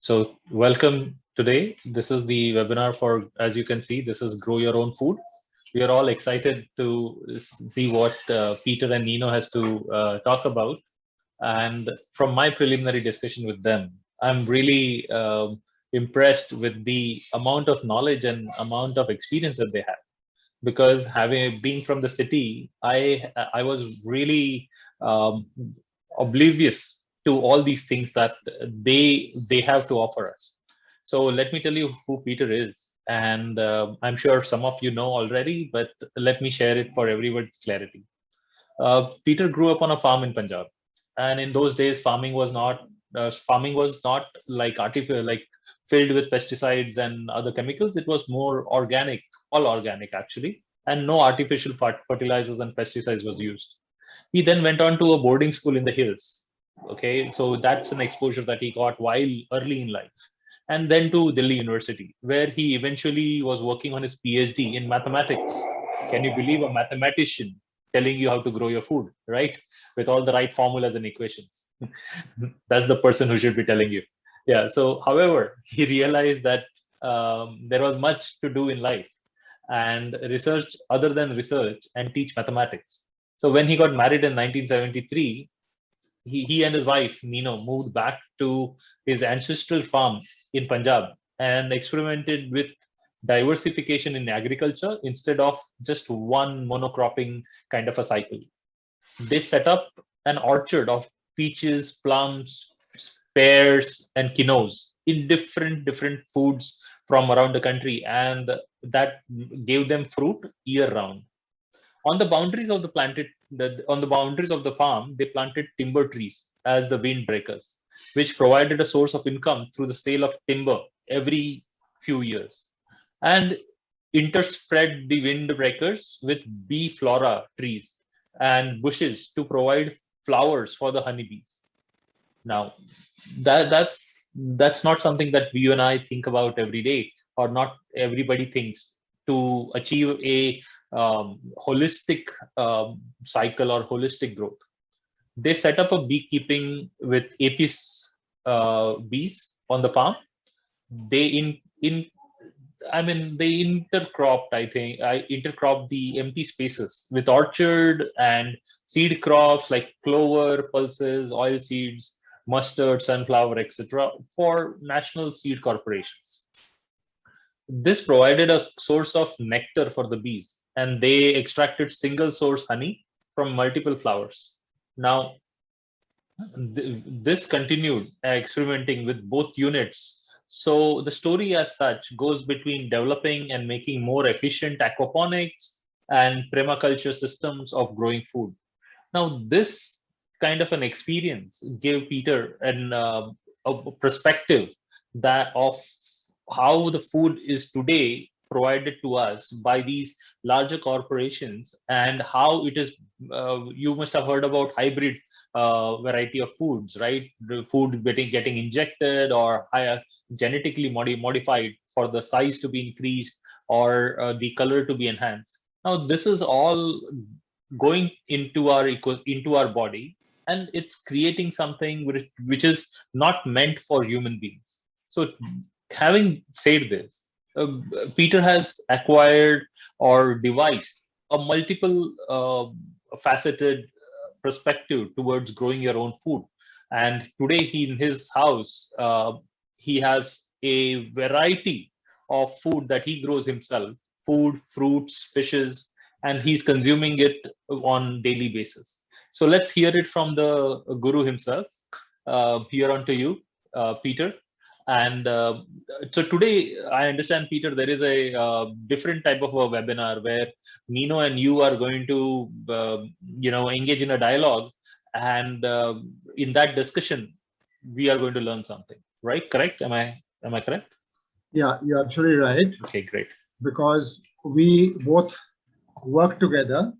So welcome today. This is the webinar for, as you can see, this is Grow Your Own Food. We are all excited to see what Peter and Nino has to talk about. And from my preliminary discussion with them, I'm really impressed with the amount of knowledge and amount of experience that they have. Because having being from the city, I was really um, oblivious to all these things that they have to offer us. So let me tell you who Peter is, and I'm sure some of you know already, but let me share it for everyone's clarity. Peter grew up on a farm in Punjab, and in those days, farming was not like artificial, like filled with pesticides and other chemicals. It was more organic, all organic actually, and no artificial fertilizers and pesticides was used. He then went on to a boarding school in the hills. Okay, so that's an exposure that he got while early in life. And then to Delhi University, where he eventually was working on his PhD in mathematics. Can you believe a mathematician telling you how to grow your food, right? With all the right formulas and equations. That's the person who should be telling you. Yeah. So, however, he realized that there was much to do in life and research other than research and teach mathematics. So when he got married in 1973, he and his wife, Nino, moved back to his ancestral farm in Punjab and experimented with diversification in agriculture instead of just one monocropping kind of a cycle. They set up an orchard of peaches, plums, pears, and quinoas in different foods from around the country, and that gave them fruit year round. On the boundaries of on the boundaries of the farm, they planted timber trees as the windbreakers, which provided a source of income through the sale of timber every few years, and interspread the windbreakers with bee flora trees and bushes to provide flowers for the honeybees. Now, that's not something that you and I think about every day, or not everybody thinks to achieve a holistic cycle or holistic growth. They set up a beekeeping with apis bees on the farm. They in I mean, they intercropped, I think, I intercropped the empty spaces with orchard and seed crops like clover, pulses, oil seeds, mustard, sunflower, etc., for national seed corporations. This provided a source of nectar for the bees, and they extracted single source honey from multiple flowers. Now, this continued experimenting with both units. So the story as such goes between developing and making more efficient aquaponics and permaculture systems of growing food. Now, this kind of an experience gave Peter a perspective that of how the food is today provided to us by these larger corporations, and how it is. You must have heard about hybrid variety of foods, right? The food getting injected or higher, genetically modified for the size to be increased or the color to be enhanced. Now, this is all going into our body, and it's creating something which is not meant for human beings. So, having said this, Peter has acquired or devised a multiple faceted perspective towards growing your own food. And today, in his house, he has a variety of food that he grows himself: food, fruits, fishes, and he's consuming it on daily basis. So let's hear it from the guru himself. Here on to you, Peter. And so today, I understand, Peter, there is a different type of a webinar where Nino and you are going to, engage in a dialogue, and in that discussion, we are going to learn something, right? Correct? Am I correct? Yeah, you're absolutely right. Okay, great. Because we both work together.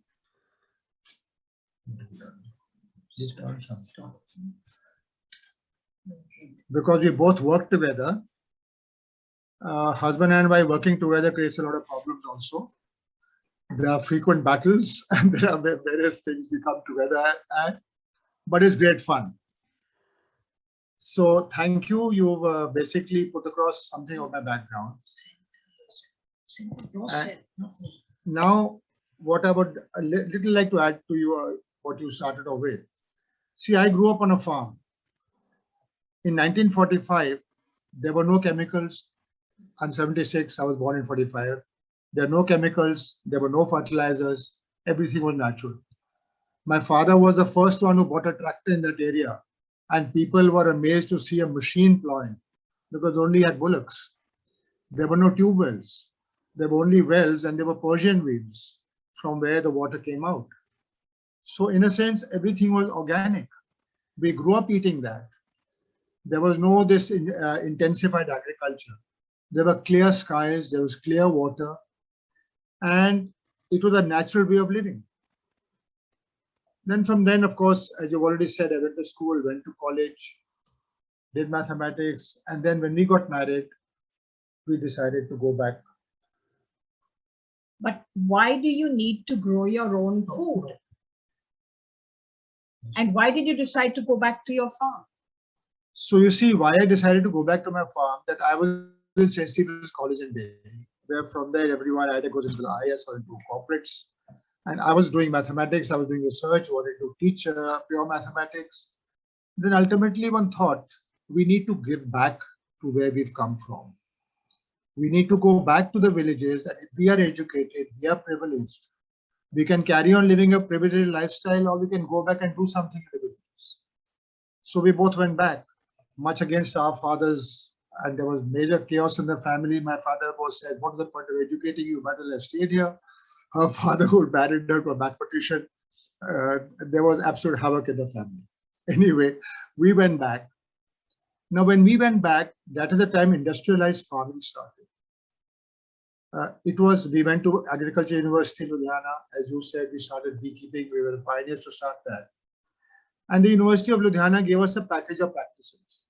Because we both work together, husband and wife working together creates a lot of problems also. There are frequent battles and there are various things we come together at, but it's great fun. So thank you. You've basically put across something of my background. Now, what I would a little like to add to you what you started off with. See, I grew up on a farm. In 1945, there were no chemicals. I'm 76. I was born in 45. There are no chemicals. There were no fertilizers. Everything was natural. My father was the first one who bought a tractor in that area, and people were amazed to see a machine plowing because they only had bullocks. There were no tube wells. There were only wells, and there were Persian wheels from where the water came out. So in a sense, everything was organic. We grew up eating that. There was no this intensified agriculture. There were clear skies, there was clear water, and it was a natural way of living. Then from then, of course, as you've already said, I went to school, went to college, did mathematics, and then when we got married, we decided to go back. But why do you need to grow your own food? And why did you decide to go back to your farm? So you see why I decided to go back to my farm, that I was in St. Stephen's College in Delhi, where from there everyone either goes into the IS or into corporates. And I was doing mathematics, I was doing research, wanted to teach pure mathematics. Then ultimately one thought, we need to give back to where we've come from. We need to go back to the villages, and if we are educated, we are privileged. We can carry on living a privileged lifestyle, or we can go back and do something in the villages. So we both went back, much against our fathers, and there was major chaos in the family. My father was said, what is the point of educating you? Might as well have stayed here. Her father who married her to a mathematician. There was absolute havoc in the family. Anyway, we went back. Now, when we went back, that is the time industrialized farming started. We went to Agriculture University in Ludhiana. As you said, we started beekeeping. We were the pioneers to start that. And the University of Ludhiana gave us a package of practices.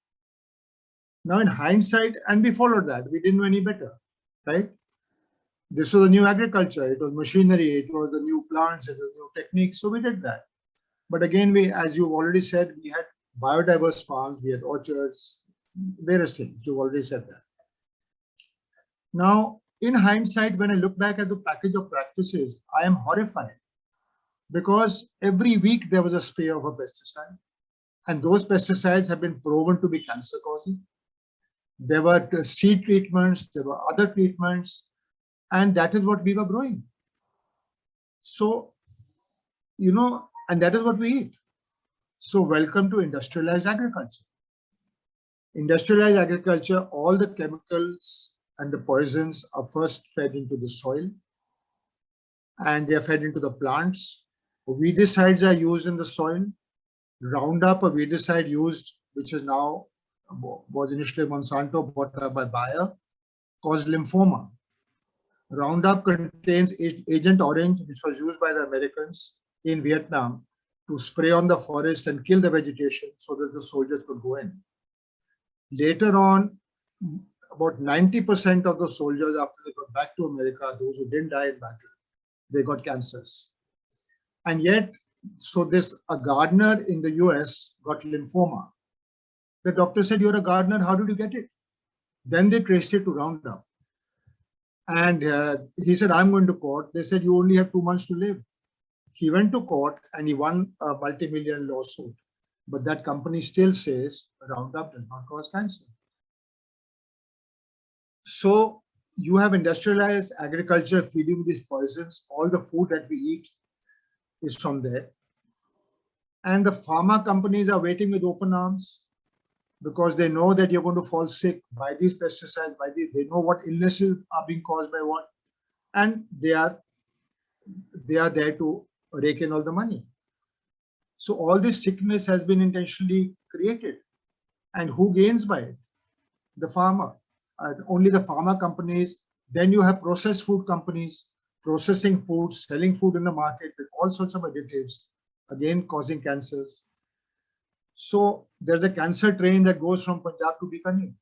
Now, in hindsight, and we followed that, we didn't know any better, right? This was a new agriculture. It was machinery. It was the new plants. It was new techniques. So we did that. But again, as you've already said, we had biodiverse farms. We had orchards, various things. You've already said that. Now, in hindsight, when I look back at the package of practices, I am horrified because every week there was a spray of a pesticide, and those pesticides have been proven to be cancer causing. There were seed treatments, there were other treatments, and that is what we were growing. So, and that is what we eat. So welcome to industrialized agriculture. Industrialized agriculture, all the chemicals and the poisons are first fed into the soil, and they are fed into the plants. Weedicides are used in the soil. Roundup, a weedicide used, which is now was initially Monsanto, bought up by Bayer, caused lymphoma. Roundup contains Agent Orange, which was used by the Americans in Vietnam to spray on the forest and kill the vegetation so that the soldiers could go in. Later on, about 90% of the soldiers, after they got back to America, those who didn't die in battle, they got cancers. And yet, so a gardener in the US got lymphoma. The doctor said, you're a gardener, how did you get it? Then they traced it to Roundup. And he said, I'm going to court. They said, you only have 2 months to live. He went to court and he won a multi-million lawsuit. But that company still says Roundup does not cause cancer. So you have industrialized agriculture feeding these poisons. All the food that we eat is from there. And the pharma companies are waiting with open arms because they know that you're going to fall sick by these pesticides, they know what illnesses are being caused by what, and they are there to rake in all the money. So all this sickness has been intentionally created. And who gains by it? The farmer. Only the pharma companies. Then you have processed food companies processing food, selling food in the market with all sorts of additives, again causing cancers. So there's a cancer train that goes from Punjab to Bikaner.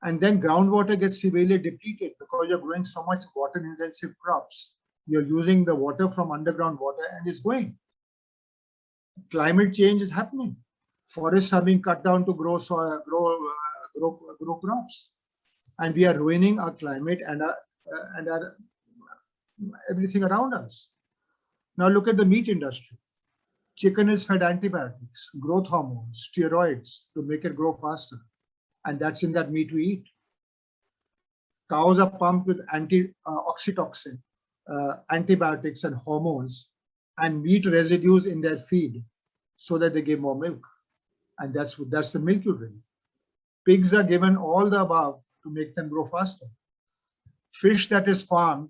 And then groundwater gets severely depleted because you're growing so much water-intensive crops. You're using the water from underground water and it's going. Climate change is happening. Forests are being cut down to grow soil, grow crops, and we are ruining our climate and our everything around us. Now look at the meat industry. Chicken is fed antibiotics, growth hormones, steroids to make it grow faster, and that's in that meat we eat. Cows are pumped with oxytocin, antibiotics and hormones, and meat residues in their feed so that they give more milk. And that's the milk you drink. Pigs are given all the above to make them grow faster. Fish that is farmed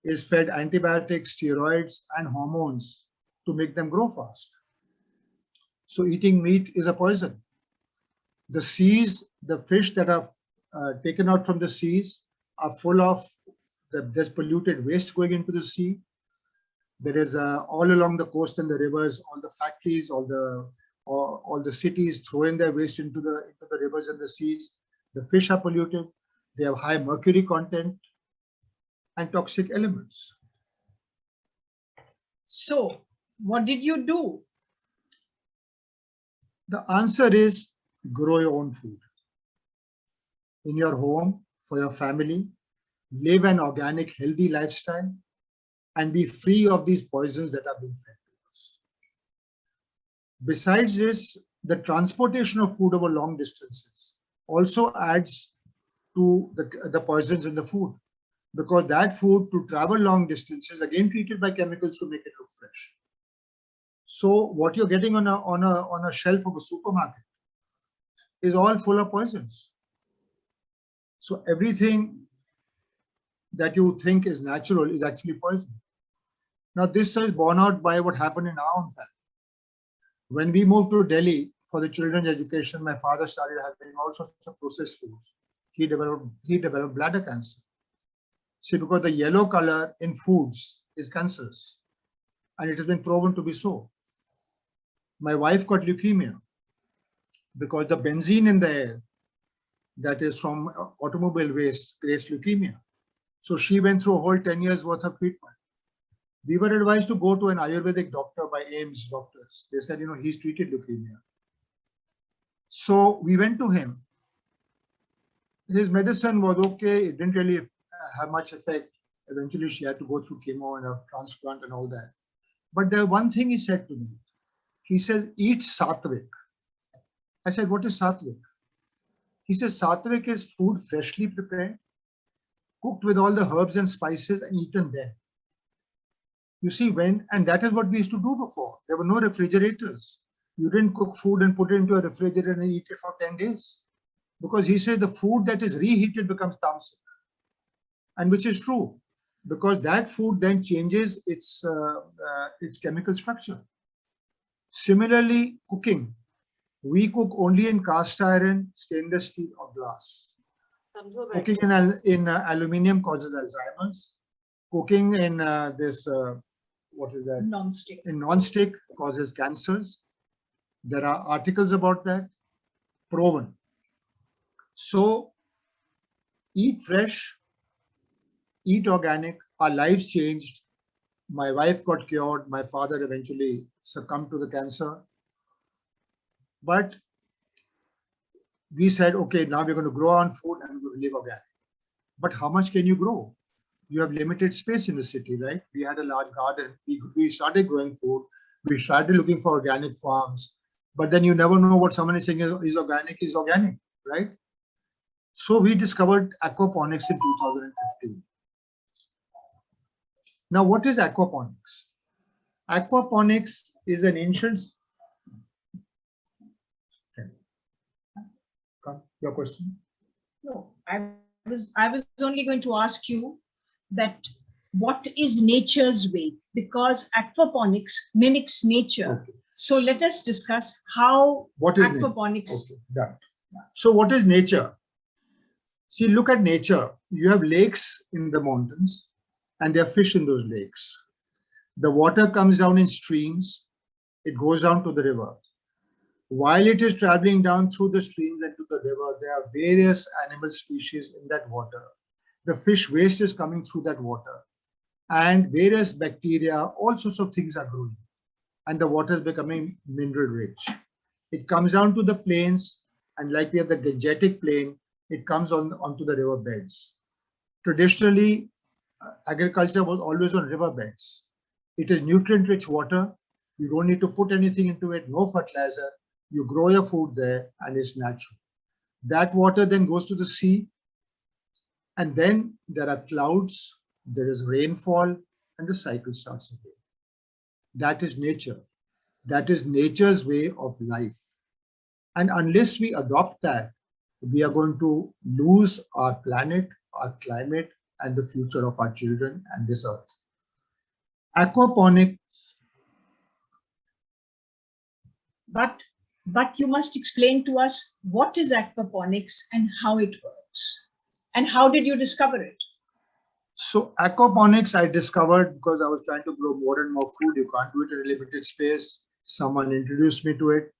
is fed antibiotics, steroids, and hormones to make them grow fast. So eating meat is a poison. The seas, the fish that are taken out from the seas are full of there's polluted waste going into the sea. There is all along the coast and the rivers, all the factories, all the cities throwing their waste into the rivers and the seas. The fish are polluted. They have high mercury content and toxic elements. So, what did you do? The answer is grow your own food. In your home, for your family, live an organic, healthy lifestyle, and be free of these poisons that are being fed to us. Besides this, the transportation of food over long distances also adds to the poisons in the food, because that food to travel long distances again treated by chemicals to make it look fresh. So what you're getting on a shelf of a supermarket is all full of poisons. So everything that you think is natural is actually poison. Now this is borne out by what happened in our own family. When we moved to Delhi for the children's education, my father started having all sorts of processed foods. He developed bladder cancer. See, because the yellow color in foods is cancerous, and it has been proven to be so. My wife got leukemia because the benzene in the air that is from automobile waste creates leukemia. So she went through a whole 10 years worth of treatment. We were advised to go to an Ayurvedic doctor by AIMS doctors. They said, he's treated leukemia. So we went to him. His medicine was okay. It didn't really have much effect. Eventually, she had to go through chemo and a transplant and all that. But the one thing he said to me, he says, eat sattvic. I said, what is sattvic? He says, sattvic is food freshly prepared, cooked with all the herbs and spices and eaten then. You see, and that is what we used to do before. There were no refrigerators. You didn't cook food and put it into a refrigerator and eat it for 10 days. Because he says the food that is reheated becomes tamasic. And which is true, because that food then changes its chemical structure. Similarly, cooking. We cook only in cast iron, stainless steel or glass. Cooking in aluminium causes Alzheimer's. Cooking in what is that? Non-stick. In non-stick causes cancers. There are articles about that, proven. So eat fresh, eat organic. Our lives changed. My wife got cured. My father eventually succumbed to the cancer. But we said, okay, now we're going to grow our own food and we're going to live organic. But how much can you grow? You have limited space in the city, right? We had a large garden. We started growing food. We started looking for organic farms. But then you never know what someone is saying is organic, right? So we discovered aquaponics in 2015. Now, what is aquaponics? Aquaponics is an ancient... Your question? No, I was only going to ask you that what is nature's way? Because aquaponics mimics nature. Okay. So let us discuss how What is aquaponics. Okay, done. So what is nature? See, look at nature. You have lakes in the mountains and there are fish in those lakes. The water comes down in streams. It goes down to the river. While it is traveling down through the streams and to the river, there are various animal species in that water. The fish waste is coming through that water. And various bacteria, all sorts of things are growing. And the water is becoming mineral rich. It comes down to the plains, and like we have the Gangetic Plain, it comes onto the riverbeds. Traditionally, agriculture was always on riverbeds. It is nutrient-rich water. You don't need to put anything into it, no fertilizer. You grow your food there, and it's natural. That water then goes to the sea, and then there are clouds, there is rainfall, and the cycle starts again. That is nature. That is nature's way of life. And unless we adopt that, we are going to lose our planet, our climate, and the future of our children and this earth. Aquaponics. But you must explain to us what is aquaponics and how it works. And how did you discover it? So aquaponics I discovered because I was trying to grow more and more food. You can't do it in a limited space. Someone introduced me to it.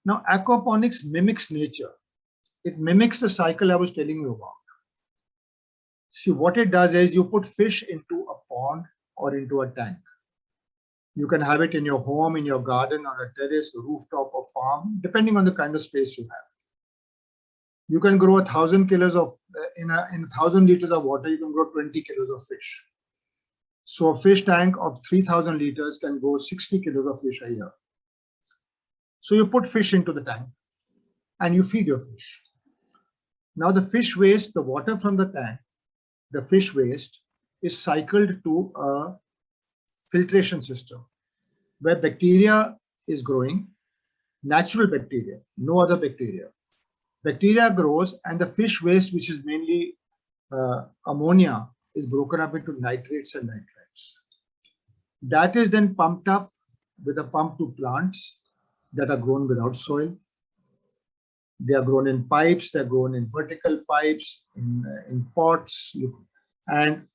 Now aquaponics mimics nature. It mimics the cycle I was telling you about. See, what it does is you put fish into a pond or into a tank. You can have it in your home, in your garden, on a terrace, a rooftop, or farm, depending on the kind of space you have. You can grow 1,000 kilos of, in 1,000 liters of water, you can grow 20 kilos of fish. So a fish tank of 3,000 liters can grow 60 kilos of fish a year. So you put fish into the tank and you feed your fish. Now the fish waste, the water from the tank, the fish waste is cycled to a filtration system where bacteria is growing, natural bacteria, no other bacteria. Bacteria grows and the fish waste, which is mainly ammonia, is broken up into nitrates and nitrites. That is then pumped up with a pump to plants that are grown without soil. They are grown in pipes, they're grown in vertical pipes, in pots, and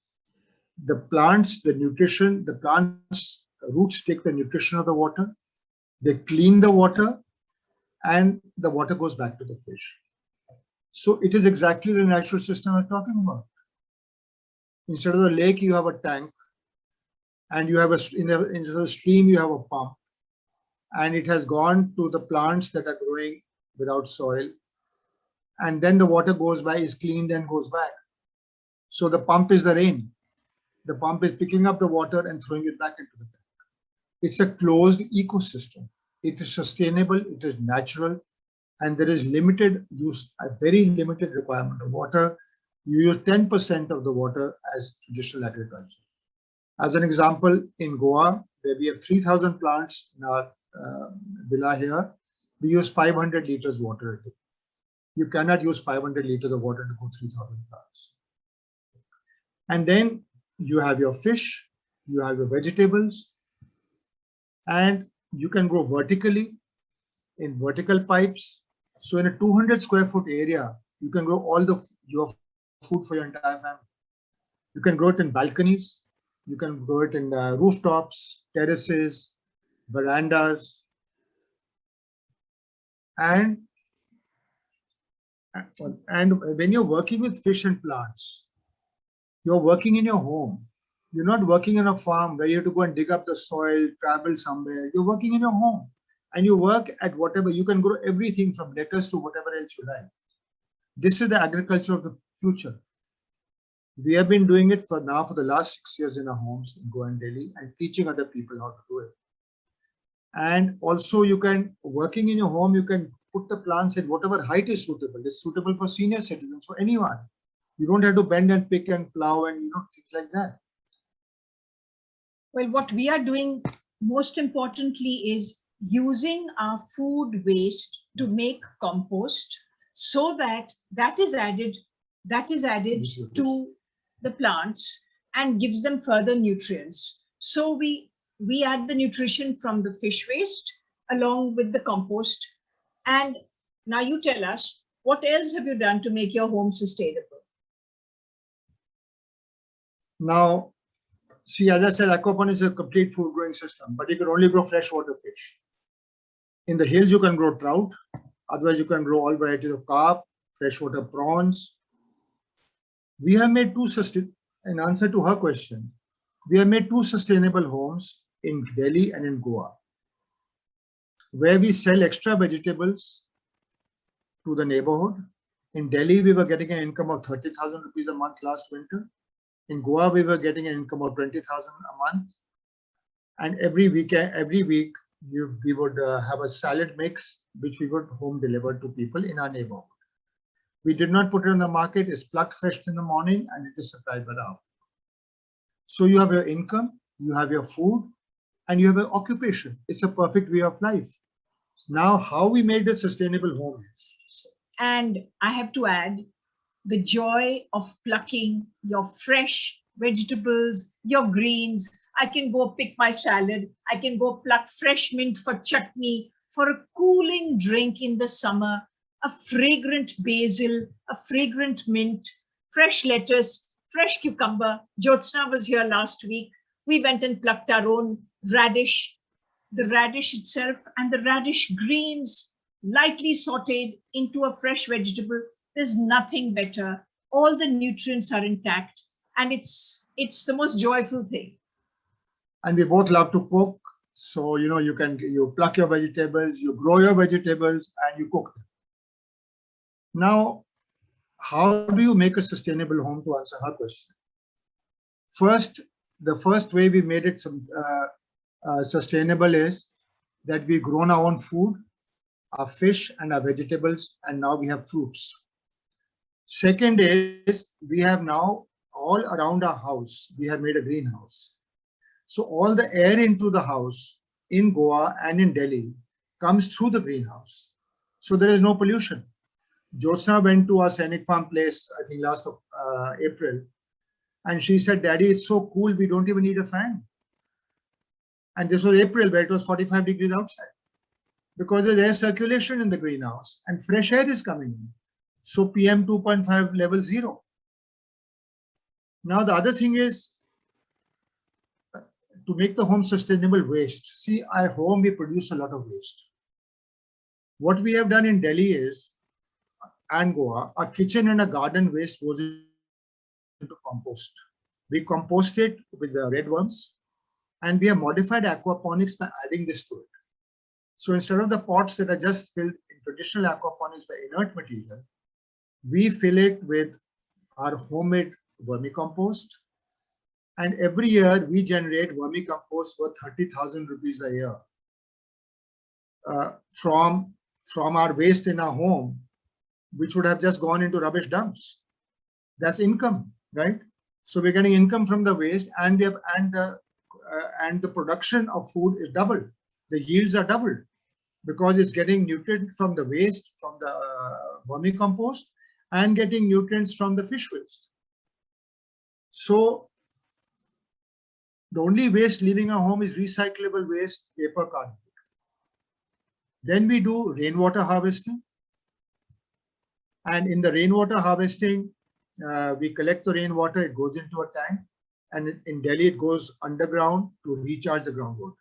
the plants, the nutrition, the plants' roots take the nutrition of the water, they clean the water, and the water goes back to the fish. So it is exactly the natural system I was talking about. Instead of the lake, you have a tank, and you have instead of a stream, you have a pump, and it has gone to the plants that are growing without soil, and then the water goes by, is cleaned and goes back. So the pump is the rain. The pump is picking up the water and throwing it back into the tank. It's a closed ecosystem. It is sustainable, it is natural, and there is limited use, a very limited requirement of water. You use 10% of the water as traditional agriculture. As an example, in Goa, where we have 3,000 plants in our villa here, we use 500 liters water a day. You cannot use 500 liters of water to grow 3,000 plants. And then you have your fish, you have your vegetables, and you can grow vertically in vertical pipes. So in a 200 square foot area, you can grow all your food for your entire family. You can grow it in balconies, you can grow it in rooftops, terraces, verandas, and when you're working with fish and plants, you're working in your home. You're not working in a farm where you have to go and dig up the soil, travel somewhere. You're working in your home, and you work at whatever. You can grow everything from lettuce to whatever else you like. This is the agriculture of the future. We have been doing it for the last 6 years in our homes in Goa and Delhi, and teaching other people how to do it. And also you can, working in your home, you can put the plants at whatever height is suitable. It's suitable for senior citizens, for anyone. You don't have to bend and pick and plow and things like that. Well, what we are doing most importantly is using our food waste to make compost, so that is added to the plants and gives them further nutrients. So we add the nutrition from the fish waste along with the compost. And now you tell us, what else have you done to make your home sustainable? Now, see, as I said, aquaponics is a complete food growing system, but you can only grow freshwater fish. In the hills, you can grow trout. Otherwise, you can grow all varieties of carp, freshwater prawns. We have made in answer to her question, we have made 2 sustainable homes in Delhi and in Goa. where we sell extra vegetables to the neighborhood. In Delhi, we were getting an income of 30,000 rupees a month last winter. In Goa, we were getting an income of 20,000 a month. And every week, we would have a salad mix, which we would home deliver to people in our neighborhood. We did not put it on the market. It's plucked fresh in the morning and it is supplied by the afternoon. So you have your income, you have your food, and you have an occupation. It's a perfect way of life. Now, how we made a sustainable home is. And I have to add, the joy of plucking your fresh vegetables, your greens. I can go pick my salad. I can go pluck fresh mint for chutney, for a cooling drink in the summer, a fragrant basil, a fragrant mint, fresh lettuce, fresh cucumber. Jyotsna was here last week. We went and plucked our own radish, the radish itself, and the radish greens, lightly sauteed into a fresh vegetable. There's nothing better. All the nutrients are intact, and it's the most joyful thing. And we both love to cook. So, you pluck your vegetables, you grow your vegetables, and you cook them. Now, how do you make a sustainable home, to answer her question? First, the first way we made it sustainable is that we've grown our own food, our fish and our vegetables, and now we have fruits. Second is we have now all around our house, we have made a greenhouse. So all the air into the house in Goa and in Delhi comes through the greenhouse. So there is no pollution. Jyotsna went to our Sainik Farm place, I think last April, and she said, "Daddy, it's so cool, we don't even need a fan." And this was April, where it was 45 degrees outside, because there's air circulation in the greenhouse and fresh air is coming in. So PM 2.5 level 0. Now the other thing is to make the home sustainable waste. See, at home we produce a lot of waste. What we have done in Delhi is, and Goa, our kitchen and a garden waste goes into compost. We compost it with the red worms, and we have modified aquaponics by adding this to it. So instead of the pots that are just filled in traditional aquaponics by inert material, we fill it with our homemade vermicompost. And every year we generate vermicompost worth 30,000 rupees a year from our waste in our home, which would have just gone into rubbish dumps. That's income, right? So we're getting income from the waste, and the production of food is doubled. The yields are doubled because it's getting nutrients from the waste, from the vermicompost, and getting nutrients from the fish waste. So the only waste leaving our home is recyclable waste, paper, cardboard. Then we do rainwater harvesting. And in the rainwater harvesting, we collect the rainwater, it goes into a tank. And in Delhi, it goes underground to recharge the groundwater.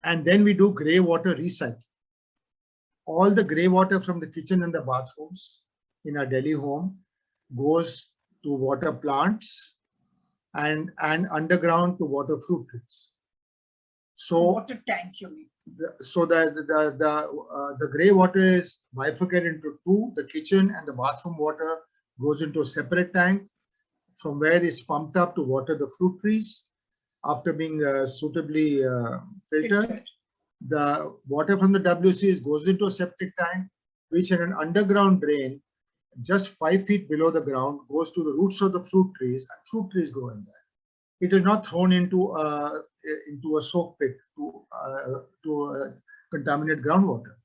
And then we do grey water recycling. All the grey water from the kitchen and the bathrooms in our Delhi home goes to water plants and underground to water fruit trees. So Water tank, you mean? So the grey water is bifurcated into two. The kitchen and the bathroom water goes into a separate tank, from where it's pumped up to water the fruit trees after being suitably filtered. The water from the WCs goes into a septic tank, which in an underground drain, just 5 feet below the ground, goes to the roots of the fruit trees, and fruit trees grow in there. It is not thrown into a soak pit to contaminate groundwater.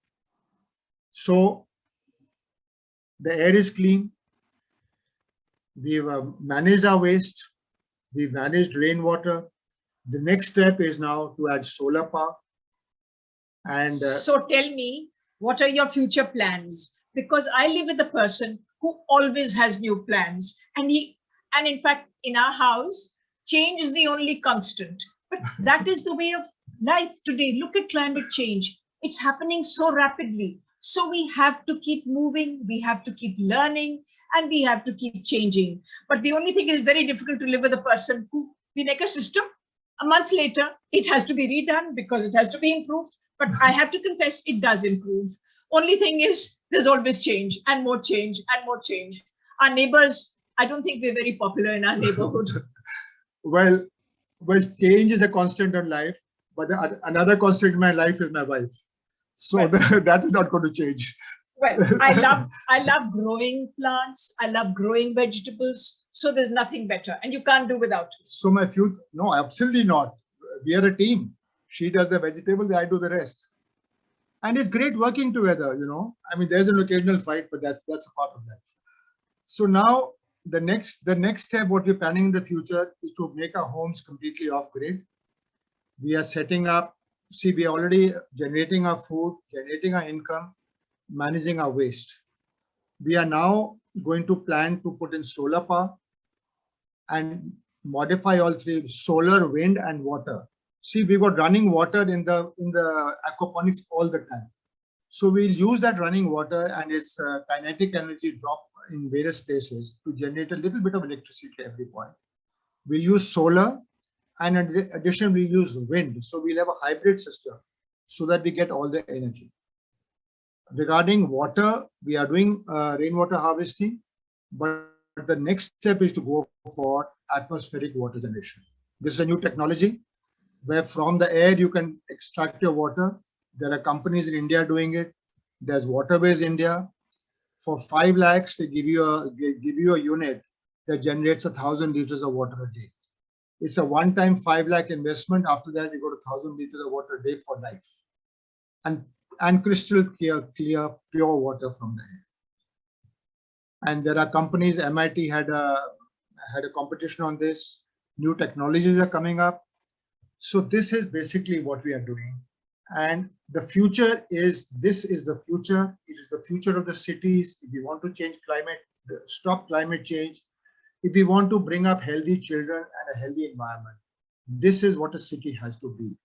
So the air is clean. We've managed our waste. We've managed rainwater. The next step is now to add solar power. And so tell me, what are your future plans? Because I live with a person who always has new plans, and in fact, in our house, change is the only constant. But that is the way of life today. Look at climate change. It's happening so rapidly. So we have to keep moving, we have to keep learning, and we have to keep changing. But the only thing is very difficult to live with a person who we make a system. A month later, it has to be redone because it has to be improved. But I have to confess, it does improve. Only thing is, there's always change and more change and more change. Our neighbors, I don't think we're very popular in our neighborhood. Well, change is a constant in life, but another constant in my life is my wife. So Well, that is not going to change. well, I love growing plants. I love growing vegetables. So there's nothing better, and you can't do without it. So my future, no, absolutely not. We are a team. She does the vegetables, I do the rest. And it's great working together, you know. I mean, there's an occasional fight, but that's a part of life. So now the next step, what we're planning in the future is to make our homes completely off-grid. We are setting up, see, we are already generating our food, generating our income, managing our waste. We are now going to plan to put in solar power and modify all three: solar, wind, and water. See, we got running water in the aquaponics all the time. So we'll use that running water and its kinetic energy drop in various places to generate a little bit of electricity at every point. We'll use solar, and in addition, we use wind. So we'll have a hybrid system so that we get all the energy. Regarding water, we are doing rainwater harvesting, but the next step is to go for atmospheric water generation. This is a new technology where from the air you can extract your water. There are companies in India doing it. There's Waterways India. For 5 lakhs, they give you a unit that generates 1,000 liters of water a day. It's a one-time 5 lakh investment. After that, you got 1,000 liters of water a day for life, and crystal clear, pure water from the air. And there are companies. MIT had a competition on this. New technologies are coming up. So this is basically what we are doing. And the future is, this is the future. It is the future of the cities. If we want to change climate, stop climate change, if we want to bring up healthy children and a healthy environment, this is what a city has to be.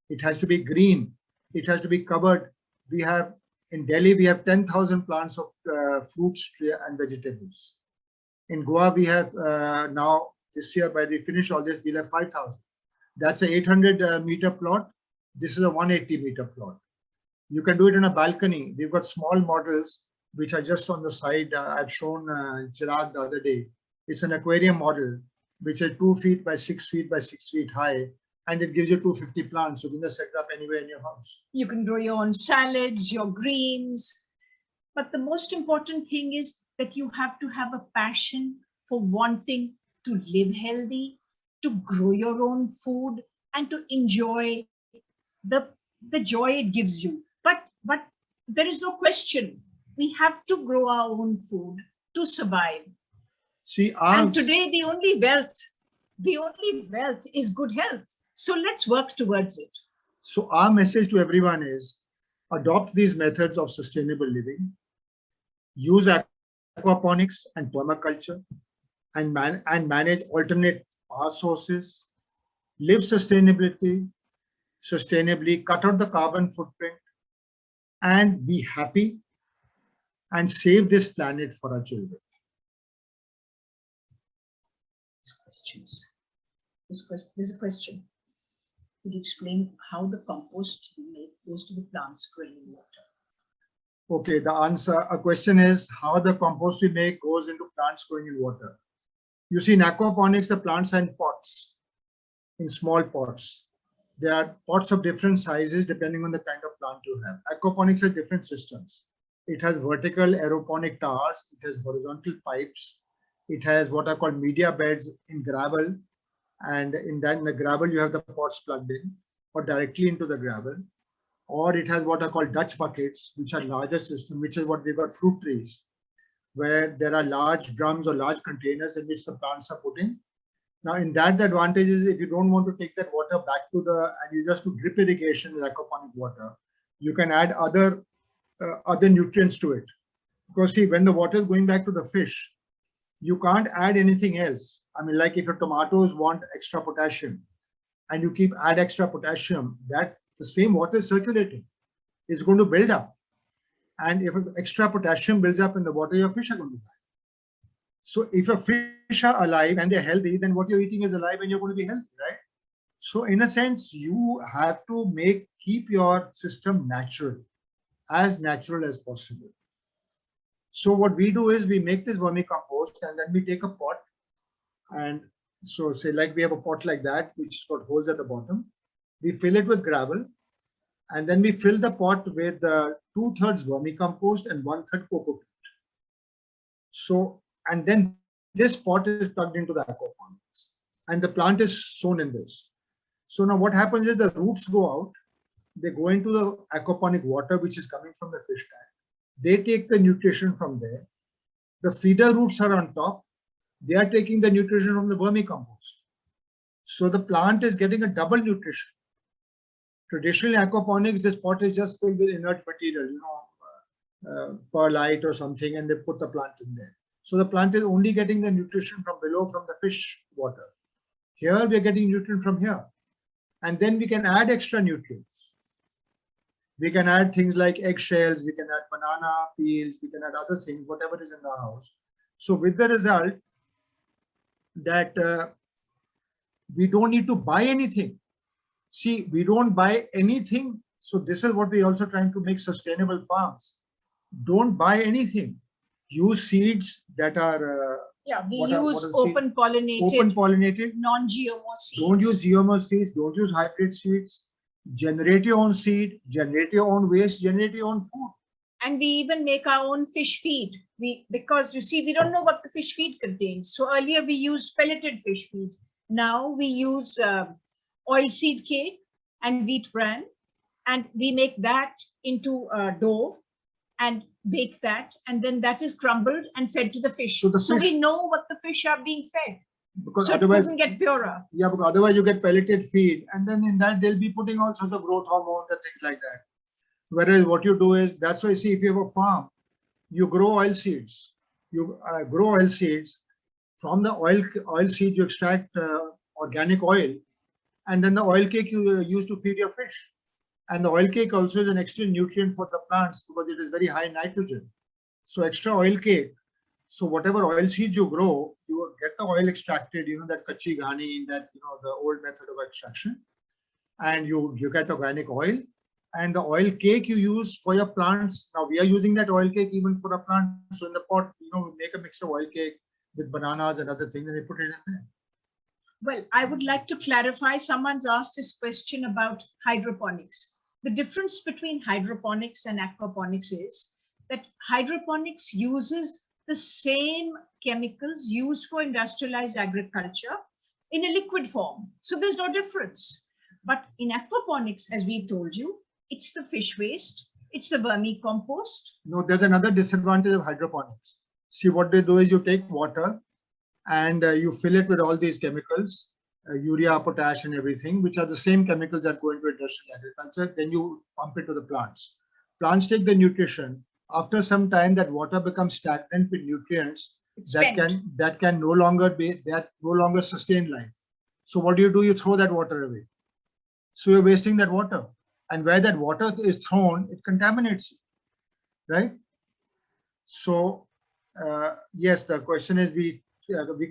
It has to be green. It has to be covered. We have, in Delhi, we have 10,000 plants of fruits and vegetables. In Goa, we have now, this year, by we finish all this, we'll have 5,000. That's a 800 meter plot. This is a 180 meter plot. You can do it in a balcony. We've got small models, which are just on the side. I've shown Chirag the other day. It's an aquarium model, which is 2 feet by 6 feet by 6 feet high. And it gives you 250 plants. So you can just set it up anywhere in your house. You can grow your own salads, your greens. But the most important thing is that you have to have a passion for wanting to live healthy, to grow your own food, and to enjoy the joy it gives you. But there is no question. We have to grow our own food to survive. See, and today the only wealth is good health. So let's work towards it. So our message to everyone is adopt these methods of sustainable living, use aquaponics and permaculture, and manage alternate power sources, live sustainably, cut out the carbon footprint, and be happy and save this planet for our children. There's a question. Could you explain how the compost you make goes to the plants growing in water? Okay, the answer, a question is how the compost we make goes into plants growing in water. You see, in aquaponics, the plants are in pots, in small pots. There are pots of different sizes depending on the kind of plant you have. Aquaponics has different systems. It has vertical aeroponic towers. It has horizontal pipes. It has what are called media beds in gravel. And in the gravel, you have the pots plugged in or directly into the gravel. Or it has what are called Dutch buckets, which are larger system, which is what we've got fruit trees, where there are large drums or large containers in which the plants are put in. Now, in that, the advantage is if you don't want to take that water back to and you just do drip irrigation with aquaponic water, you can add other nutrients to it. Because see, when the water is going back to the fish, you can't add anything else. I mean, like if your tomatoes want extra potassium and you add extra potassium, that the same water is circulating. It's going to build up. And if extra potassium builds up in the water, your fish are going to die. So if your fish are alive and they're healthy, then what you're eating is alive and you're going to be healthy, right? So in a sense, you have to keep your system natural as possible. So what we do is we make this vermicompost and then we take a pot, and so say like we have a pot like that, which has got holes at the bottom. We fill it with gravel, and then we fill the pot with 2/3 vermicompost and 1/3 coco peat. So, and then this pot is plugged into the aquaponics, and the plant is sown in this. So now what happens is the roots go out, they go into the aquaponic water, which is coming from the fish tank. They take the nutrition from there. The feeder roots are on top. They are taking the nutrition from the vermicompost. So the plant is getting a double nutrition. Traditionally, aquaponics, this pot is just filled with inert material, perlite or something, and they put the plant in there. So the plant is only getting the nutrition from below, from the fish water. Here we are getting nutrient from here. And then we can add extra nutrients. We can add things like eggshells, we can add banana peels, we can add other things, whatever is in the house. So with the result that we don't need to buy anything. See, we don't buy anything. So this is what we're also trying to make sustainable farms. Don't buy anything. Use seeds that are we use open pollinated, non-GMO seeds. Don't use GMO seeds, don't use hybrid seeds. Generate your own seed, generate your own waste, generate your own food. And we even make our own fish feed. Because you see, we don't know what the fish feed contains. So earlier we used pelleted fish feed. Now we use oilseed cake and wheat bran, and we make that into dough and bake that, and then that is crumbled and fed to the fish. So we know what the fish are being fed. Because so otherwise, it doesn't get purer. Yeah, because otherwise you get pelleted feed, and then in that they'll be putting all sorts of growth hormones and things like that. Whereas what you do is, that's why you see, if you have a farm, you grow oil seeds. You grow oil seeds. From the oil seed, you extract organic oil, and then the oil cake you use to feed your fish. And the oil cake also is an extra nutrient for the plants because it is very high in nitrogen. So extra oil cake. So whatever oil seeds you grow, you get the oil extracted, that kachi ghani, that, the old method of extraction. And you get organic oil. And the oil cake you use for your plants. Now we are using that oil cake even for the plants. So in the pot, we make a mix of oil cake with bananas and other things, and we put it in there. Well, I would like to clarify. Someone's asked this question about hydroponics. The difference between hydroponics and aquaponics is that hydroponics uses the same chemicals used for industrialized agriculture in a liquid form. So there's no difference. But in aquaponics, as we've told you, it's the fish waste, it's the vermicompost. No, there's another disadvantage of hydroponics. See, what they do is you take water and you fill it with all these chemicals, urea, potash, and everything, which are the same chemicals that go into industrial agriculture. Then you pump it to the plants. Plants take the nutrition. After some time, that water becomes stagnant with nutrients that can no longer sustain life. So what do? You throw that water away. So you're wasting that water. And where that water is thrown, it contaminates you, right? So yes, the question is, we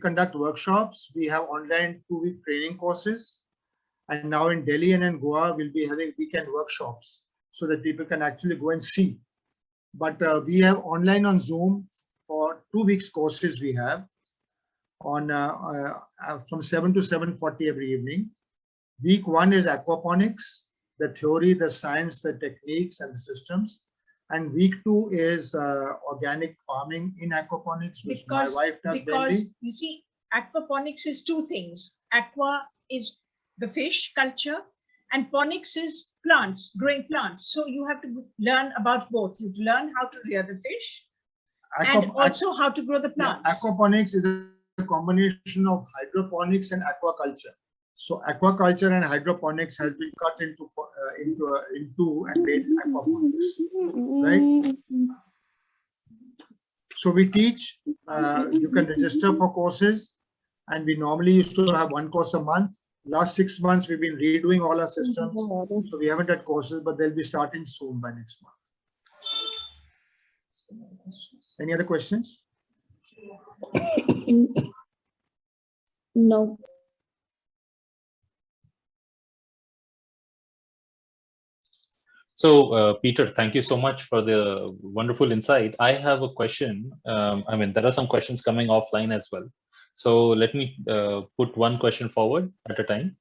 conduct workshops. We have online 2-week training courses. And now in Delhi and in Goa, we'll be having weekend workshops so that people can actually go and see. But we have online on Zoom for 2 weeks courses we have on from 7 to 7:40 every evening. Week 1 is aquaponics, the theory, the science, the techniques, and the systems. And week 2 is organic farming in aquaponics, which my wife does. Because you see, aquaponics is 2 things. Aqua is the fish culture, and ponics is plants, growing plants. So you have to learn about both. You have to learn how to rear the fish and also how to grow the plants. Yeah, aquaponics is a combination of hydroponics and aquaculture. So aquaculture and hydroponics has been cut into and made aquaponics, right? So we teach, you can register for courses, and we normally used to have 1 course a month. Last 6 months, we've been redoing all our systems. So we haven't had courses, but they'll be starting soon by next month. Any other questions? No. So, Peter, thank you so much for the wonderful insight. I have a question. I mean, there are some questions coming offline as well. So let me put one question forward at a time.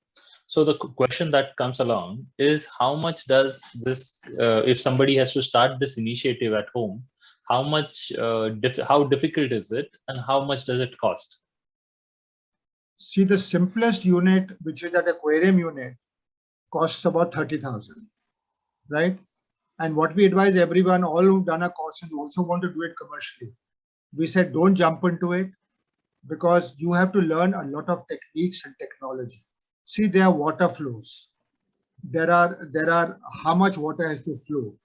So the question that comes along is, how much does this, if somebody has to start this initiative at home, how much, how difficult is it, and how much does it cost? See, the simplest unit, which is that aquarium unit, costs about 30,000, right? And what we advise everyone, all who've done a course and also want to do it commercially, we said don't jump into it, because you have to learn a lot of techniques and technology. See, there are water flows. There are how much water has to flow.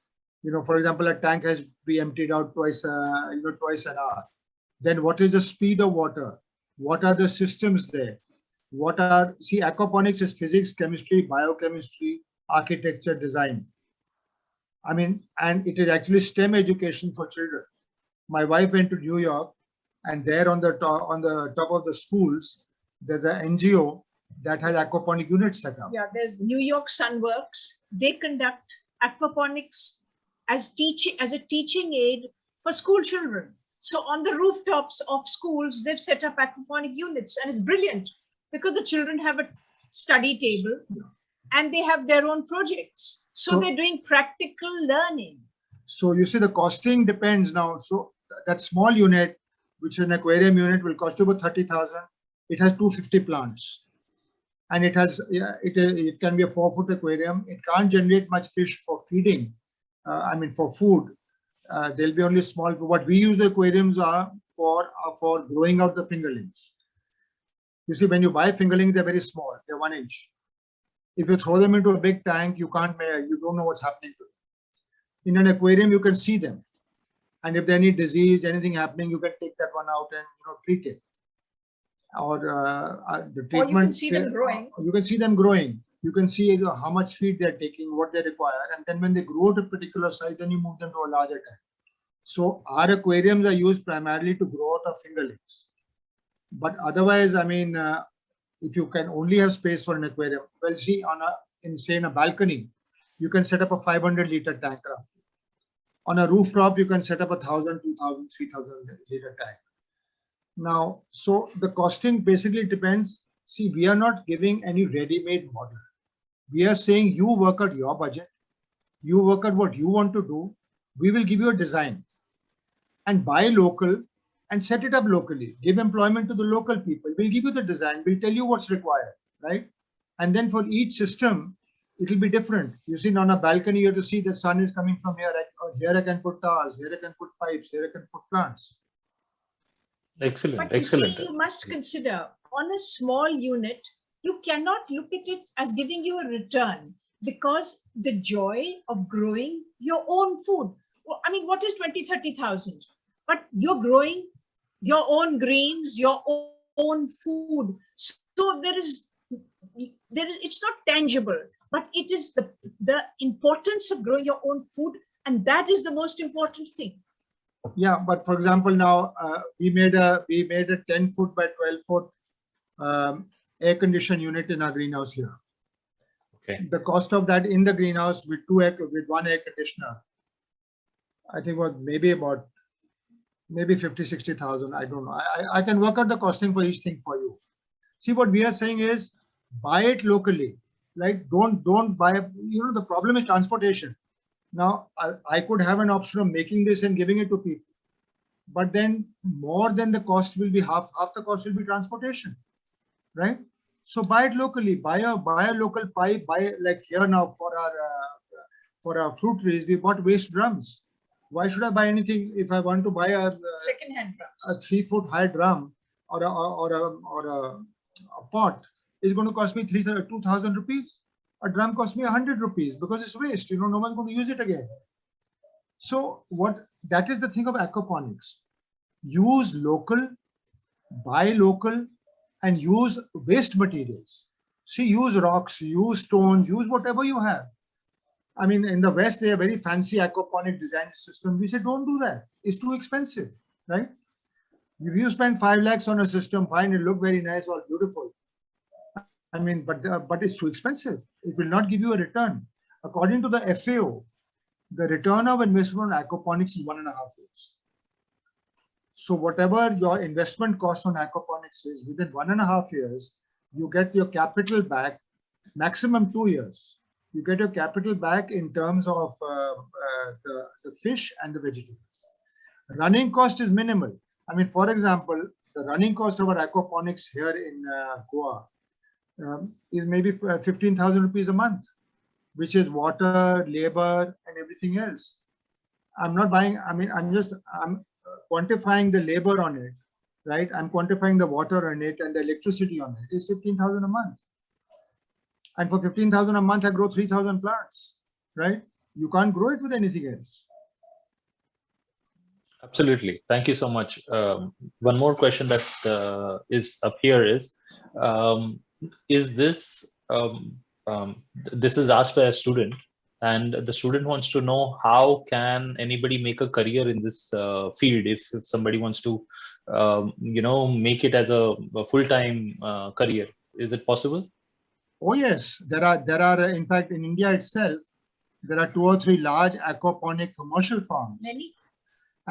You know, for example, a tank has to be emptied out twice an hour. Then what is the speed of water? What are the systems there? See, aquaponics is physics, chemistry, biochemistry, architecture, design. I mean, and it is actually STEM education for children. My wife went to New York, and there on the top of the schools, there's an NGO that has aquaponic units set up. Yeah, there's New York Sunworks. They conduct aquaponics as a teaching aid for school children. So on the rooftops of schools, they've set up aquaponic units, and it's brilliant because the children have a study table and they have their own projects. So they're doing practical learning. So you see, the costing depends now. So that small unit, which is an aquarium unit, will cost you about 30,000. It has 250 plants, and it can be a 4-foot aquarium. It can't generate much fish for feeding. For food. There'll be only small. What we use the aquariums are for growing out the fingerlings. You see, when you buy fingerlings, they're very small. They're 1 inch. If you throw them into a big tank, you don't know what's happening to them. In an aquarium, you can see them, and if there's any disease, anything happening, you can take that one out and treat it. Or the treatment. Or you can see them growing. You can see them growing. You can see how much feed they're taking, what they require, and then when they grow to a particular size, then you move them to a larger tank. So our aquariums are used primarily to grow out of fingerlings. But otherwise, if you can only have space for an aquarium, well, see, in a balcony, you can set up a 500-liter tank roughly. On a rooftop, you can set up 1,000, 2,000, 3,000-liter tank. Now, so the costing basically depends. See, we are not giving any ready-made model. We are saying you work out your budget, you work out what you want to do. We will give you a design and buy local and set it up locally. Give employment to the local people. We'll give you the design. We'll tell you what's required, right? And then for each system, it will be different. You see, on a balcony, you have to see the sun is coming from here. Here I can put towers. Here I can put pipes. Here I can put plants. Excellent. But Excellent. See, you must consider, on a small unit, you cannot look at it as giving you a return, because the joy of growing your own food. Well, what is 20, 30,000? But you're growing your own greens, your own food. So it's not tangible, but it is the importance of growing your own food, and that is the most important thing. Yeah, but for example, now we made a 10-foot by 12-foot air-conditioned unit in our greenhouse here. Okay. The cost of that in the greenhouse with one air conditioner, I think was maybe 50, 60,000. I don't know. I can work out the costing for each thing for you. See, what we are saying is buy it locally. Like don't buy. The problem is transportation. Now I could have an option of making this and giving it to people, but then more than the cost will be half the cost will be transportation, right? So buy it locally. Buy a local pipe. Buy, like here now for our fruit trees, we bought waste drums. Why should I buy anything if I want to buy a second-hand drums? A 3-foot high drum or a pot is going to cost me 2,000 rupees. A drum costs me 100 rupees because it's waste. No one's going to use it again. So that is the thing of aquaponics. Use local, buy local, and use waste materials. See, use rocks, use stones, use whatever you have. In the West, they have very fancy aquaponic design system. We say, don't do that. It's too expensive, right? If you spend 5 lakhs on a system, fine, it look very nice or beautiful. But it's too expensive. It will not give you a return. According to the FAO, the return of investment on aquaponics is 1.5 years. So whatever your investment cost on aquaponics is, within 1.5 years, you get your capital back, maximum 2 years. You get your capital back in terms of the fish and the vegetables. Running cost is minimal. I mean, for example, the running cost of our aquaponics here in Goa is maybe 15,000 rupees a month, which is water, labor, and everything else. I'm not buying, I mean, I'm quantifying the labor on it, right? I'm quantifying the water on it and the electricity on it. It's 15,000 a month. And for 15,000 a month, I grow 3,000 plants, right? You can't grow it with anything else. Absolutely. Thank you so much. One more question that is up here is this, this is asked by a student, and the student wants to know how can anybody make a career in this field if somebody wants to, make it as a full-time career. Is it possible? Oh yes, there are in fact in India itself, there are 2 or 3 large aquaponic commercial farms. Many.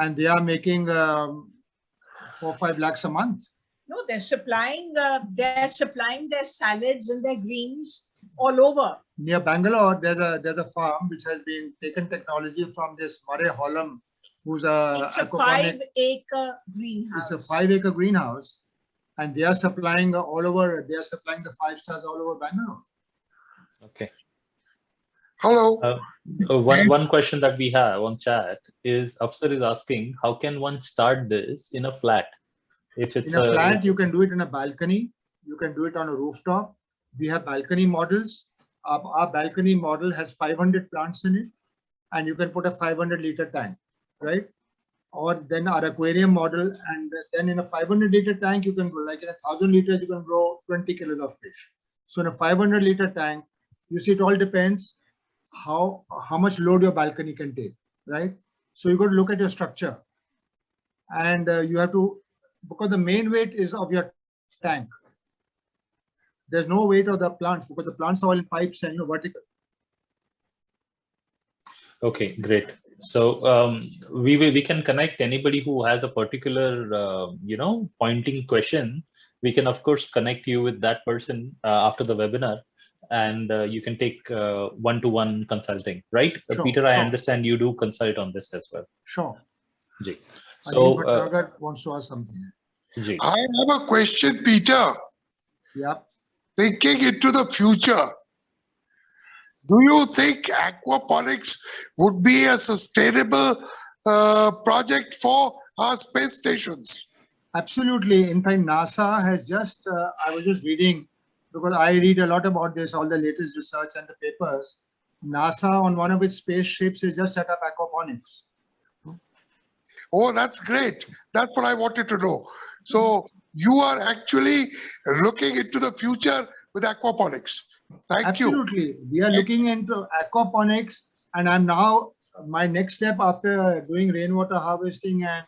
And they are making 4 or 5 lakhs a month. No, they're supplying their salads and their greens all over. Near Bangalore, there's a farm which has been taken technology from this Murray Holland, who's It's a 5-acre greenhouse. It's a 5-acre greenhouse, and they are supplying all over. They are supplying the 5 stars all over Bangalore. Okay. Hello. One question that we have on chat is Afsar is asking, how can one start this in a flat? If it's in a flat, you can do it in a balcony. You can do it on a rooftop. We have balcony models. Our balcony model has 500 plants in it, and you can put a 500-liter tank, right? Or then our aquarium model, and then in a 500-liter tank, you can grow, like in 1,000 liters, you can grow 20 kilos of fish. So in a 500-liter tank, you see, it all depends how much load your balcony can take, right? So you got to look at your structure, and you have to, because the main weight is of your tank. There's no weight of the plants because the plants are all in pipes and vertical. Okay, great. So we can connect anybody who has a particular pointing question. We can of course connect you with that person after the webinar, and you can take one-to-one consulting, right? Sure, Peter, I sure. understand you do consult on this as well. Sure. Ji. So wants to ask something. Ji. I have a question, Peter. Yeah. Thinking into the future, do you think aquaponics would be a sustainable project for our space stations? Absolutely. In fact, NASA has just, I was just reading, because I read a lot about this, all the latest research and the papers. NASA on one of its spaceships has just set up aquaponics. Oh, that's great. That's what I wanted to know. So you are actually looking into the future with aquaponics. Thank you. Absolutely. We are looking into aquaponics, and I'm now, my next step after doing rainwater harvesting and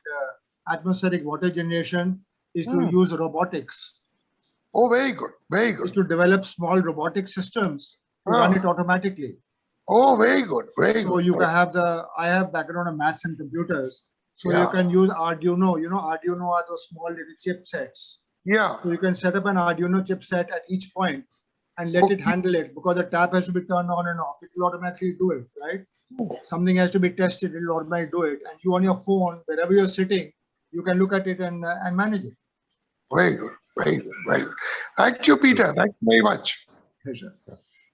atmospheric water generation is to use robotics. Oh, very good. Very Is good. to develop small robotic systems to run it automatically. Oh, very good. Very So good. you can have I have background of maths and computers. So Yeah. you can use Arduino. You know, Arduino are those small little chipsets. Yeah. So you can set up an Arduino chipset at each point and let it handle it, because the tap has to be turned on and off. It will automatically do it, right? Something has to be tested, it will automatically do it. And you on your phone, wherever you're sitting, you can look at it and manage it. Very good. Very good. Very good. Thank you, Peter. Thank you very much. Pleasure.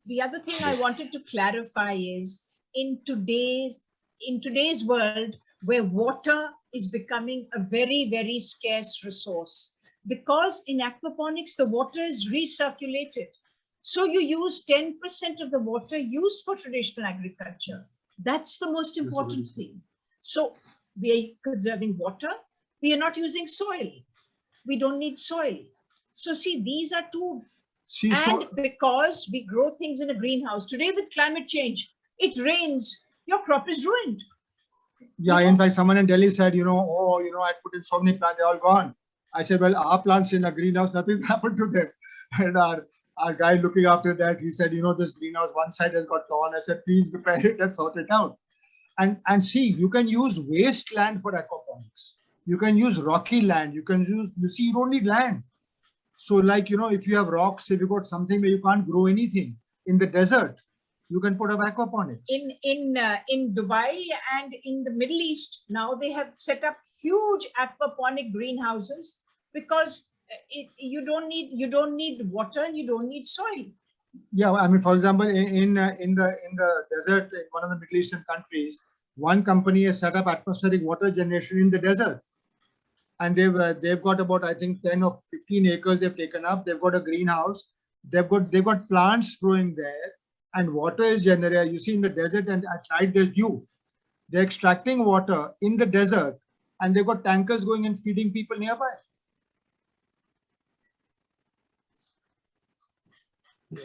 The other thing I wanted to clarify is in today's world, where water is becoming a very, very scarce resource, because in aquaponics, the water is recirculated. So you use 10% of the water used for traditional agriculture. That's the most important thing. So we are conserving water. We are not using soil. We don't need soil. So see, these are two. And because we grow things in a greenhouse, today with climate change, it rains, your crop is ruined. Yeah, in fact, someone in Delhi said, I put in so many plants, they're all gone. I said, well, our plants in a greenhouse, nothing happened to them. And our guy looking after that, he said, this greenhouse, one side has got torn. I said, please repair it and sort it out. And see, you can use wasteland for aquaponics. You can use rocky land. You can use, you don't need land. So like, if you have rocks, if you got something where you can't grow anything in the desert, you can put up aquaponics. In Dubai and in the Middle East, now they have set up huge aquaponic greenhouses because you don't need water and you don't need soil. Yeah, I mean, for example, in the desert, in one of the Middle Eastern countries, one company has set up atmospheric water generation in the desert, and they've got about, I think, 10 or 15 acres they've taken up. They've got a greenhouse. They've got plants growing there, and water is generated. You see, in the desert, and at night there's dew. They're extracting water in the desert, and they've got tankers going and feeding people nearby.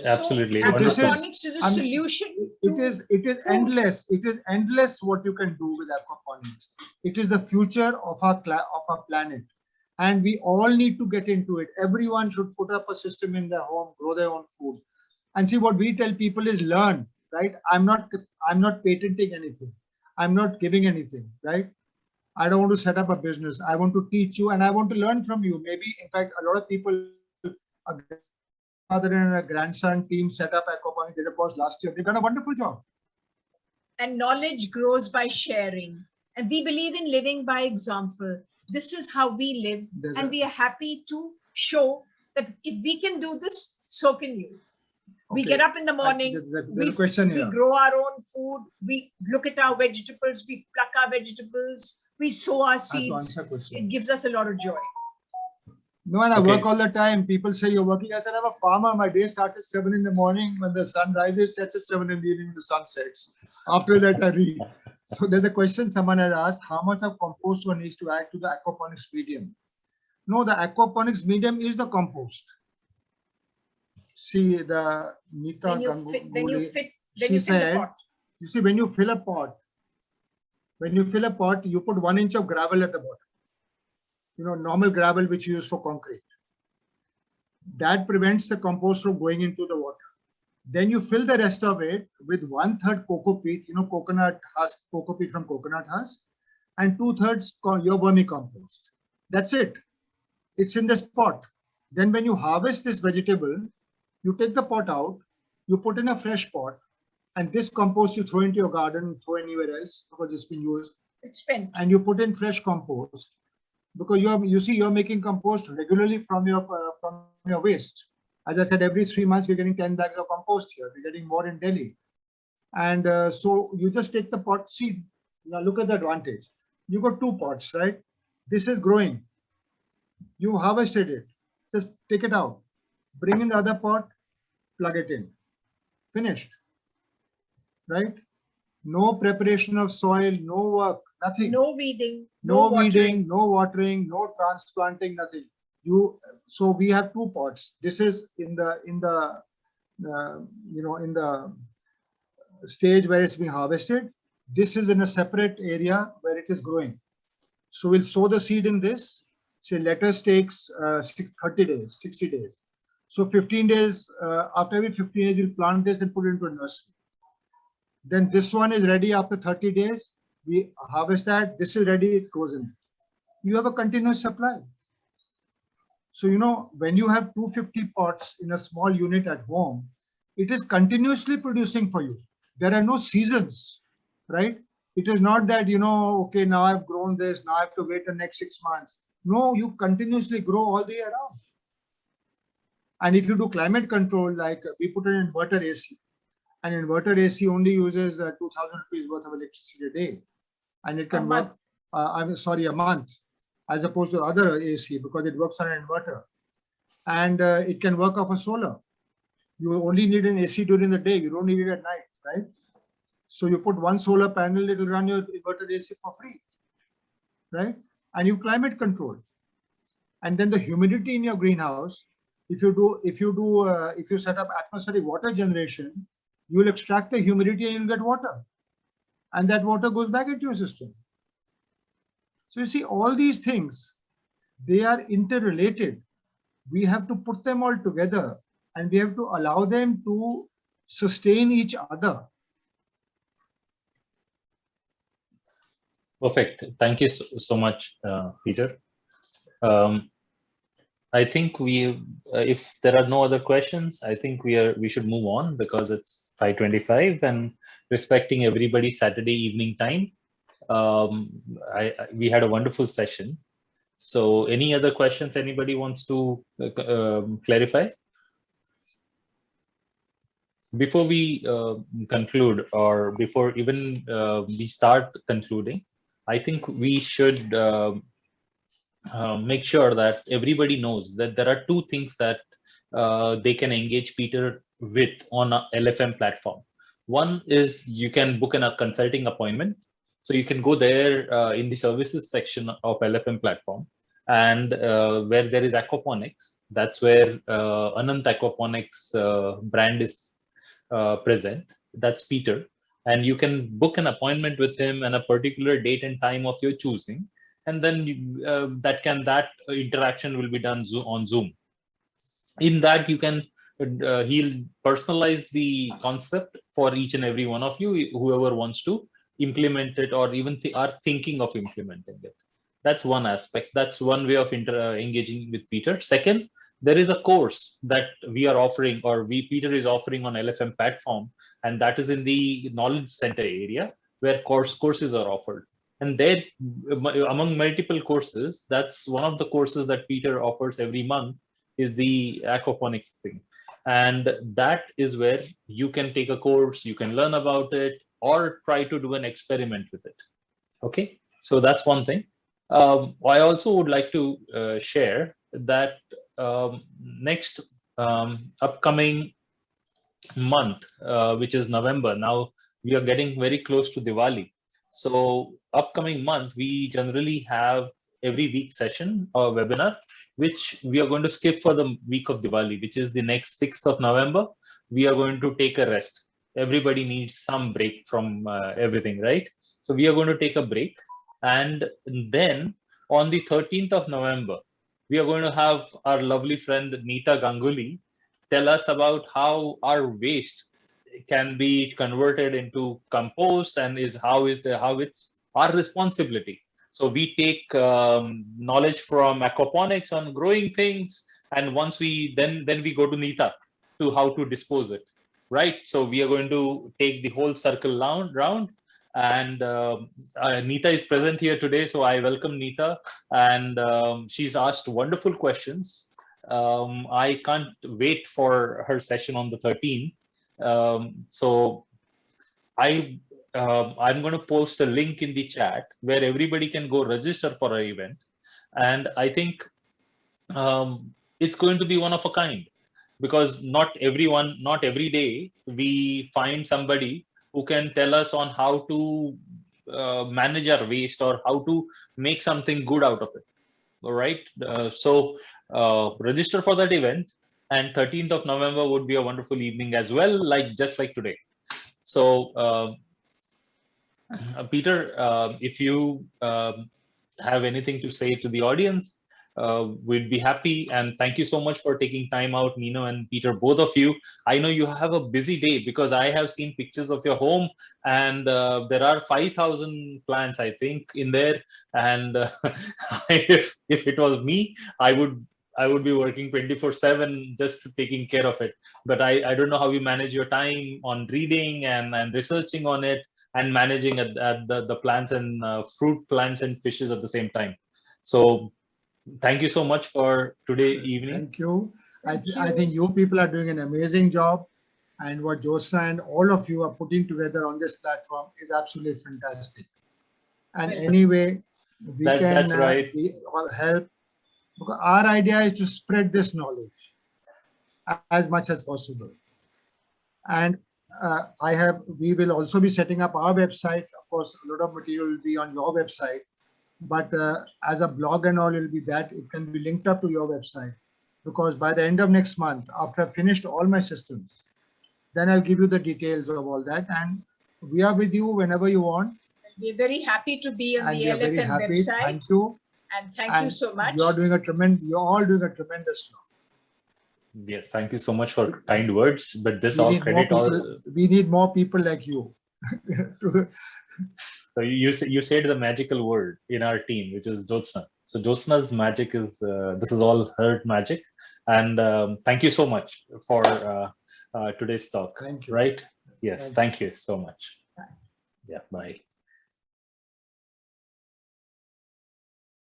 Absolutely. So Wonderful. aquaponics is a solution. It is endless. It is endless what you can do with aquaponics. It is the future of our planet, and we all need to get into it. Everyone should put up a system in their home, grow their own food, and see, what we tell people is learn. Right? I'm not patenting anything. I'm not giving anything. Right? I don't want to set up a business. I want to teach you, and I want to learn from you. Maybe, in fact, a lot of people, father and a grandson team set up aquaponics data post last year. They've done a wonderful job. And knowledge grows by sharing. And we believe in living by example. This is how we live. And we are happy to show that if we can do this, so can you. We get up in the morning, we grow our own food, we look at our vegetables, we pluck our vegetables, we sow our seeds. It gives us a lot of joy. No, and I work all the time. People say, you're working. I said, I'm a farmer. My day starts at 7 in the morning. When the sun rises, sets at 7 in the evening, the sun sets. After that, I read. So there's a question someone has asked, how much of compost one needs to add to the aquaponics medium? No, the aquaponics medium is the compost. See, the Nita Ganguly, she said, you see, when you fill a pot, you put 1 inch of gravel at the bottom. Normal gravel which you use for concrete. That prevents the compost from going into the water. Then you fill the rest of it with 1/3 cocoa peat, coconut husk, cocoa peat from coconut husk, and 2/3 your vermicompost. That's it. It's in this pot. Then when you harvest this vegetable, you take the pot out, you put in a fresh pot, and this compost you throw into your garden, throw anywhere else because it's been used. It's spent. And you put in fresh compost. Because you're making compost regularly from your waste. As I said, every 3 months we're getting 10 bags of compost here. We're getting more in Delhi, and so you just take the pot. See, now look at the advantage. You got 2 pots, right? This is growing. You harvested it. Just take it out, bring in the other pot, plug it in. Finished. Right? No preparation of soil, no work, nothing. No weeding. No weeding, no watering, no transplanting, nothing. So we have 2 pots. This is in the stage where it's being harvested. This is in a separate area where it is growing. So we'll sow the seed in this. Say lettuce takes 30 days, 60 days. So 15 days, after every 15 days, we'll plant this and put it into a nursery. Then this one is ready after 30 days. We harvest that. This is ready. It goes in. You have a continuous supply. So, when you have 250 pots in a small unit at home, it is continuously producing for you. There are no seasons, right? It is not that, okay, now I've grown this, now I have to wait the next 6 months. No, you continuously grow all the year round. And if you do climate control, like we put an inverter AC, an inverter AC only uses 2,000 rupees worth of electricity a day. And it can work, a month, as opposed to other AC because it works on an inverter. And it can work off of solar. You only need an AC during the day. You don't need it at night, right? So you put 1 solar panel, it will run your inverter AC for free, right? And you climate control. And then the humidity in your greenhouse, if you set up atmospheric water generation, you will extract the humidity and you'll get water. And that water goes back into your system. So you see, all these things, they are interrelated. We have to put them all together and we have to allow them to sustain each other. Perfect. Thank you so much, Peter. I think if there are no other questions, I think we should move on because it's 5:25 and respecting everybody's Saturday evening time. We had a wonderful session. So, any other questions anybody wants to clarify? Before we conclude, or before even we start concluding, I think we should make sure that everybody knows that there are two things that they can engage Peter with on a LFM platform. One is you can book a consulting appointment. So you can go there in the services section of LFM platform, and where there is aquaponics, that's where Anant Aquaponics brand is present. That's Peter. And you can book an appointment with him and a particular date and time of your choosing. And then that interaction will be done on Zoom. In that, you can he'll personalize the concept for each and every one of you, whoever wants to implement it or even are thinking of implementing it. That's one aspect. That's one way of engaging with Peter. Second, there is a course that we are offering, or Peter is offering on LFM platform, and that is in the knowledge center area where courses are offered. And there, among multiple courses, that's one of the courses that Peter offers every month is the aquaponics thing. And that is where you can take a course, you can learn about it, or try to do an experiment with it. Okay, so that's one thing. I also would like to share that next upcoming month, which is November, now we are getting very close to Diwali. So upcoming month, we generally have every week session or webinar, which we are going to skip for the week of Diwali, which is the next 6th of November. We are going to take a rest. Everybody needs some break from everything, right? So we are going to take a break. And then on the 13th of November, we are going to have our lovely friend Neeta Ganguly tell us about how our waste can be converted into compost and how it's our responsibility. So we take knowledge from aquaponics on growing things, and once we then we go to Neeta to how to dispose it, right? So we are going to take the whole circle round. And Neeta is present here today, so I welcome Neeta, and she's asked wonderful questions. I can't wait for her session on the 13th. So I'm going to post a link in the chat where everybody can go register for our event, and I think it's going to be one of a kind, because not every day we find somebody who can tell us on how to manage our waste or how to make something good out of it. All right. So register for that event, and 13th of November would be a wonderful evening as well, just like today. So Peter, if you have anything to say to the audience, we'd be happy. And thank you so much for taking time out, Nino and Peter, both of you. I know you have a busy day because I have seen pictures of your home, and there are 5,000 plants, I think, in there. And if it was me, I would be working 24/7 just taking care of it. But I don't know how you manage your time on reading and researching on it, and managing at the plants and fruit plants and fishes at the same time. So thank you so much for today evening. Thank you. I think you people are doing an amazing job, and what Josna and all of you are putting together on this platform is absolutely fantastic. And anyway, we can right. help, because our idea is to spread this knowledge as much as possible. And we will also be setting up our website. Of course, a lot of material will be on your website, but as a blog and all, it can be linked up to your website, because by the end of next month, after I've finished all my systems, then I'll give you the details of all that, and we are with you whenever you want. We're very happy to be on the LFM website. Thank you. And thank you so much. You're all doing a tremendous job. Yes, thank you so much for kind words. But this we need more people like you. So you said the magical word in our team, which is Jyotsna. So Jyotsna's magic is this is all her magic. And thank you so much for today's talk. Thank you. Right? Yes, Thank you. thank you so much. Yeah, bye.